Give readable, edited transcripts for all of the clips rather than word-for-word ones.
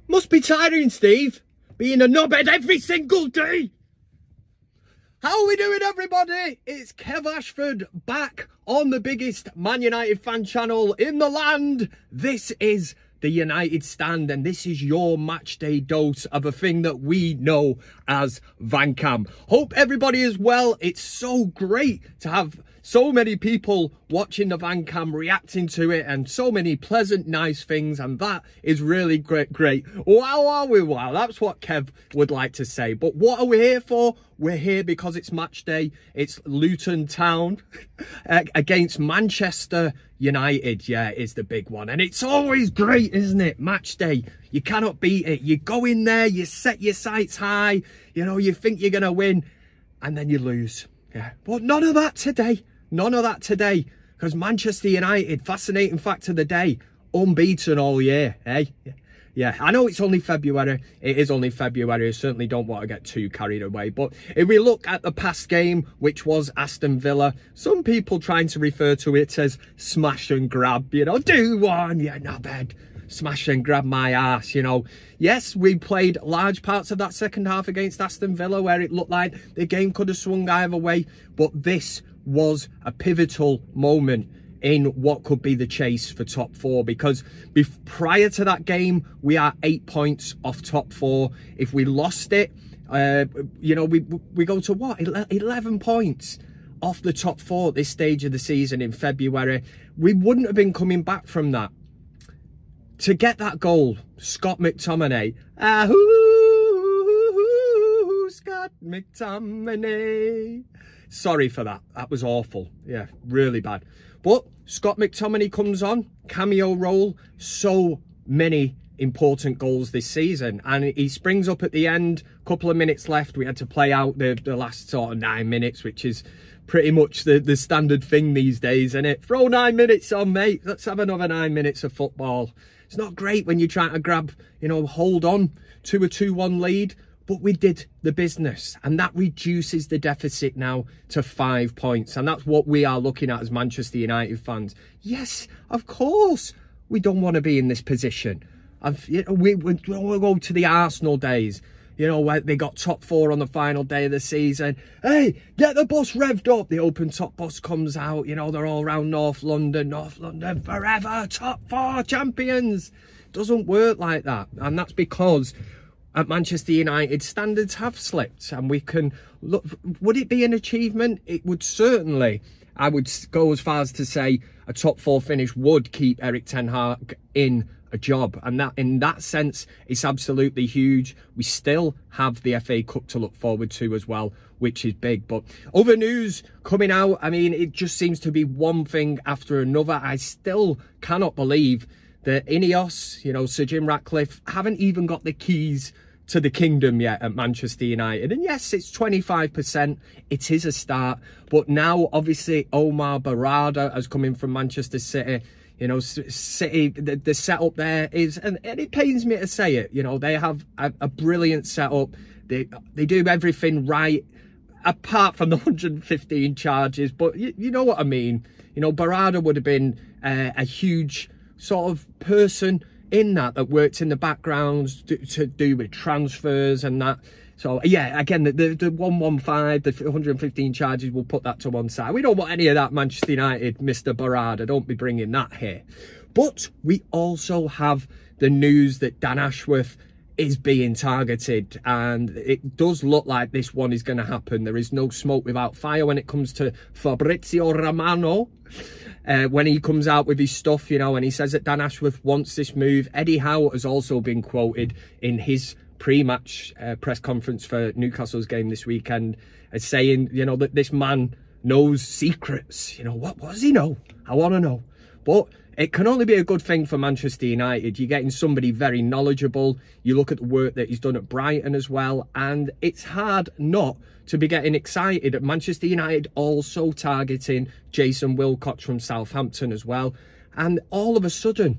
Must be tiring, Steve, being a knobhead every single day. How are we doing, everybody? It's Kev Ashford back on the biggest Man United fan channel in the land. This is the United Stand, and this is your match day dose of a thing that we know as Vancam. Hope everybody is well. It's so great to have so many people watching the Vancam, reacting to it, and so many pleasant, nice things, and that is really great. Wow, are we? Wow, that's what Kev would like to say. But what are we here for? We're here because it's match day. It's Luton Town against Manchester United. Yeah, it's the big one. And it's always great, isn't it? Match day. You cannot beat it. You go in there, you set your sights high. You know, you think you're going to win, and then you lose. Yeah, but none of that today. None of that today. Because Manchester United, fascinating fact of the day, unbeaten all year, eh? Yeah, I know it's only February. It is only February. I certainly don't want to get too carried away. But if we look at the past game, which was Aston Villa, some people trying to refer to it as smash and grab, you know, do one, yeah, not bad. Smash and grab my ass, you know. Yes, we played large parts of that second half against Aston Villa where it looked like the game could have swung either way. But this was a pivotal moment in what could be the chase for top four, because prior to that game we are 8 points off top four. If we lost it, you know, we go to what, 11 points off the top four at this stage of the season in February. We wouldn't have been coming back from that. To get that goal, Scott McTominay, Scott McTominay. Sorry for that. That was awful. Yeah, really bad. But Scott McTominay comes on, cameo role, so many important goals this season. And he springs up at the end, couple of minutes left. We had to play out the last sort of 9 minutes, which is pretty much the standard thing these days, isn't it? Throw 9 minutes on, mate. Let's have another 9 minutes of football. It's not great when you're trying to grab, you know, hold on to a 2-1 lead. But we did the business, and that reduces the deficit now to 5 points. And that's what we are looking at as Manchester United fans. Yes, of course, we don't want to be in this position. You know, we'll go to the Arsenal days, you know, where they got top four on the final day of the season. Hey, get the bus revved up. The open top bus comes out. You know, they're all around North London forever, top four champions. Doesn't work like that. And that's because at Manchester United, standards have slipped, and we can look. Would it be an achievement? It would certainly. I would go as far as to say a top four finish would keep Eric Ten Hag in a job, and that, in that sense, it's absolutely huge. We still have the FA Cup to look forward to as well, which is big. But other news coming out, I mean, it just seems to be one thing after another. I still cannot believe that Ineos, you know, Sir Jim Ratcliffe, haven't even got the keys to the kingdom yet at Manchester United. And yes, it's 25%. It is a start. But now, obviously, Omar Barada has come in from Manchester City. You know, City, the setup there is, and it pains me to say it, you know, they have a brilliant setup. They do everything right, apart from the 115 charges. But you know what I mean. You know, Barada would have been a huge sort of person in that worked in the background to do with transfers and that. So yeah, again, the 115, the 115 charges, we'll put that to one side. We don't want any of that, Manchester United, Mr. Barada. Don't be bringing that here. But we also have the news that Dan Ashworth is being targeted, and it does look like this one is going to happen. There is no smoke without fire when it comes to Fabrizio Romano. When he comes out with his stuff, you know, and he says that Dan Ashworth wants this move. Eddie Howe has also been quoted in his pre-match press conference for Newcastle's game this weekend as saying, you know, that this man knows secrets. You know, what does he know? I want to know. But it can only be a good thing for Manchester United. You're getting somebody very knowledgeable. You look at the work that he's done at Brighton as well, and it's hard not to be getting excited at Manchester United also targeting Jason Wilcox from Southampton as well. And all of a sudden,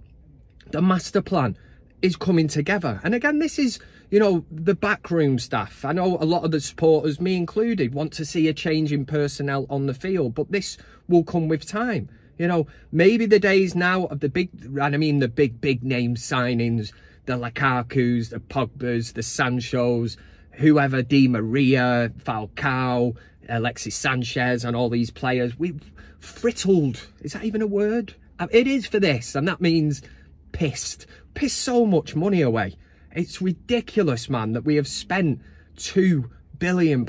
the master plan is coming together. And again, this is, you know, the backroom staff. I know a lot of the supporters, me included, want to see a change in personnel on the field, but this will come with time. You know, maybe the days now of the big, and I mean the big name signings, the Lukakus, the Pogbas, the Sanchos, whoever, Di Maria, Falcao, Alexis Sanchez, and all these players. We frittled. Is that even a word? It is for this, and that means pissed. Pissed so much money away. It's ridiculous, man, that we have spent £2 billion,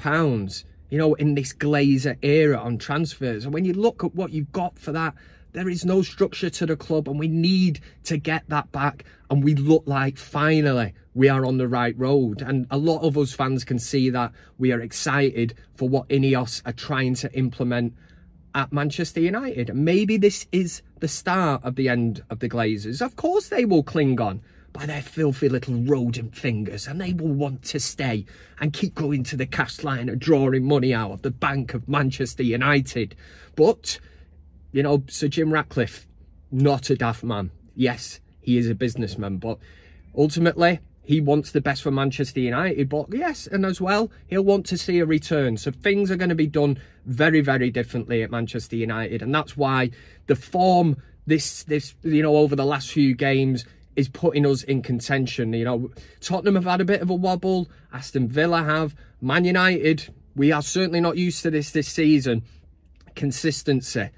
you know, in this Glazer era on transfers. And when you look at what you've got for that, there is no structure to the club, and we need to get that back. And we look like finally we are on the right road. And a lot of us fans can see that. We are excited for what Ineos are trying to implement at Manchester United. And maybe this is the start of the end of the Glazers. Of course they will cling on by their filthy little rodent fingers, and they will want to stay and keep going to the cash line and drawing money out of the bank of Manchester United. But, you know, Sir Jim Ratcliffe, not a daft man. Yes, he is a businessman, but ultimately he wants the best for Manchester United. But yes, and as well, he'll want to see a return. So things are going to be done very, very differently at Manchester United. And that's why the form this you know, over the last few games is putting us in contention. You know, Tottenham have had a bit of a wobble. Aston Villa have. Man United, we are certainly not used to this season. Consistency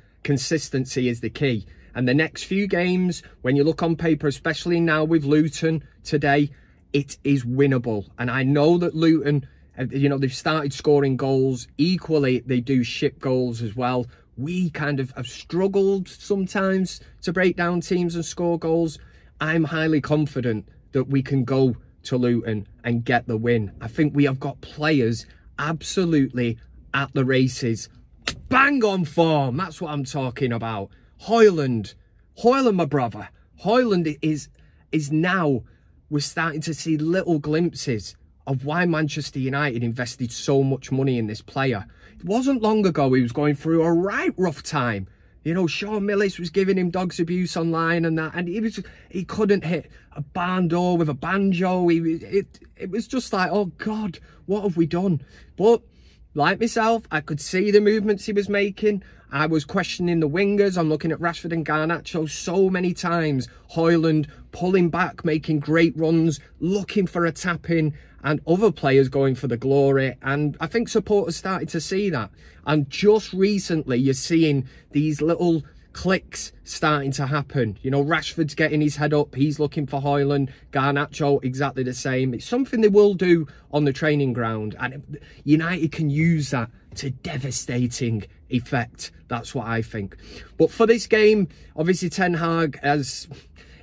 is the key. And the next few games, when you look on paper, especially now with Luton today, it is winnable. And I know that Luton, you know, they've started scoring goals. Equally, they do ship goals as well. We kind of have struggled sometimes to break down teams and score goals. I'm highly confident that we can go to Luton and get the win. I think we have got players absolutely at the races. Bang on form. That's what I'm talking about. Højlund, my brother. Højlund is now, we're starting to see little glimpses of why Manchester United invested so much money in this player. It wasn't long ago he was going through a right rough time. You know, Sean Millis was giving him dog's abuse online and that, and he couldn't hit a barn door with a banjo. It was just like, oh God, what have we done? But like myself, I could see the movements he was making. I was questioning the wingers. I'm looking at Rashford and Garnacho so many times. Højlund pulling back, making great runs, looking for a tap-in, and other players going for the glory. And I think supporters started to see that. And just recently, you're seeing these little clicks starting to happen. You know, Rashford's getting his head up. He's looking for Højlund. Garnacho, exactly the same. It's something they will do on the training ground. And United can use that to devastating effect. That's what I think. But for this game, obviously Ten Hag,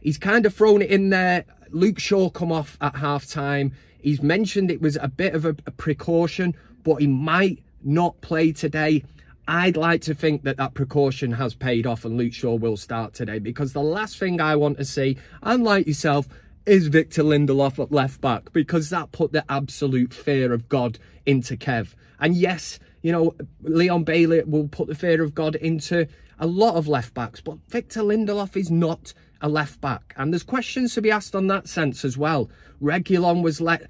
he's kind of thrown it in there. Luke Shaw come off at half-time. He's mentioned it was a bit of a precaution, but he might not play today. I'd like to think that that precaution has paid off and Luke Shaw will start today, because the last thing I want to see, unlike yourself, is Victor Lindelof at left back, because that put the absolute fear of God into Kev. And yes, you know, Leon Bailey will put the fear of God into a lot of left backs, but Victor Lindelof is not a left back. And there's questions to be asked on that sense as well. Reguilon was let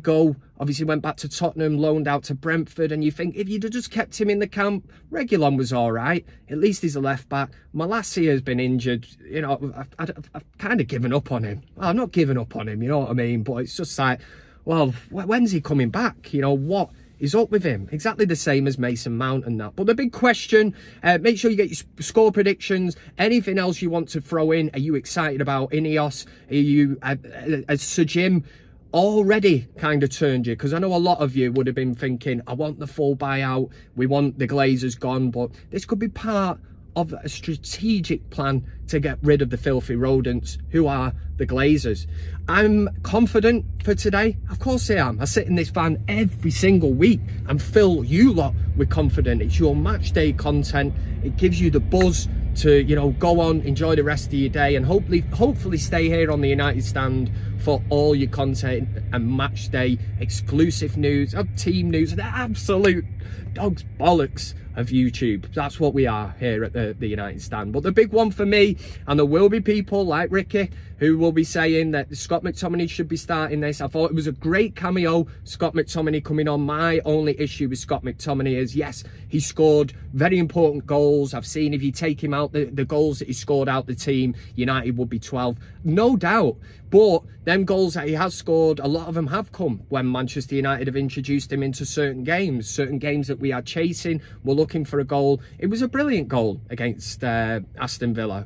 go, obviously went back to Tottenham, loaned out to Brentford, and you think if you'd have just kept him in the camp, Reguilon was all right. At least he's a left back. Malacia has been injured. You know, I've kind of given up on him. Well, I'm not giving up on him, you know what I mean? But it's just like, well, when's he coming back? You know, what is up with him? Exactly the same as Mason Mount and that. But the big question, make sure you get your score predictions. Anything else you want to throw in? Are you excited about Ineos? Are you, as Sir Jim already kind of turned you? Because I know a lot of you would have been thinking, I want the full buyout, we want the Glazers gone, but this could be part of a strategic plan to get rid of the filthy rodents who are the Glazers. I'm confident for today. Of course I am. I sit in this van every single week and fill you lot with confidence. It's your match day content. It gives you the buzz to, you know, go on, enjoy the rest of your day, and hopefully stay here on the United Stand for all your content and match day exclusive news, team news, the absolute dog's bollocks of YouTube. That's what we are here at the United Stand. But the big one for me, and there will be people like Ricky who will be saying that Scott McTominay should be starting this. I thought it was a great cameo, Scott McTominay coming on. My only issue with Scott McTominay is, yes, he scored very important goals. I've seen if you take him out, the goals that he scored out the team, United would be 12, no doubt. But them goals that he has scored, a lot of them have come when Manchester United have introduced him into certain games that we are chasing. We're looking for a goal. It was a brilliant goal against Aston Villa.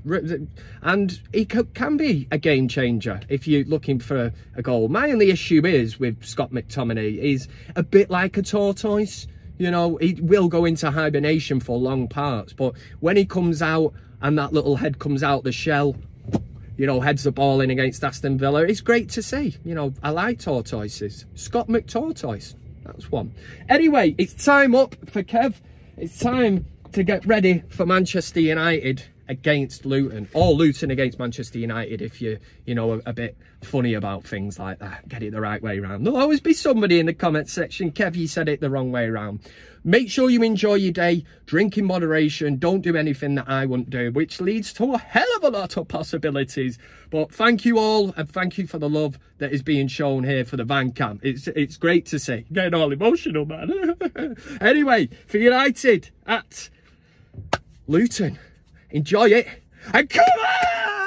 And he can be a game changer if you're looking for a goal. My only issue is with Scott McTominay is a bit like a tortoise. You know, he will go into hibernation for long parts, but when he comes out and that little head comes out the shell, you know, heads the ball in against Aston Villa, it's great to see. You know, I like tortoises. Scott McTortoise, that's one. Anyway, it's time up for Kev. It's time to get ready for Manchester United against Luton, or Luton against Manchester United if you know, a bit funny about things like that. Get it the right way around. There'll always be somebody in the comment section, Kev, you said it the wrong way around. Make sure you enjoy your day, drink in moderation, don't do anything that I wouldn't do, which leads to a hell of a lot of possibilities. But thank you all, and thank you for the love that is being shown here for the Van Camp. It's great to see. Getting all emotional, man. Anyway, for United at Luton, enjoy it, and come on!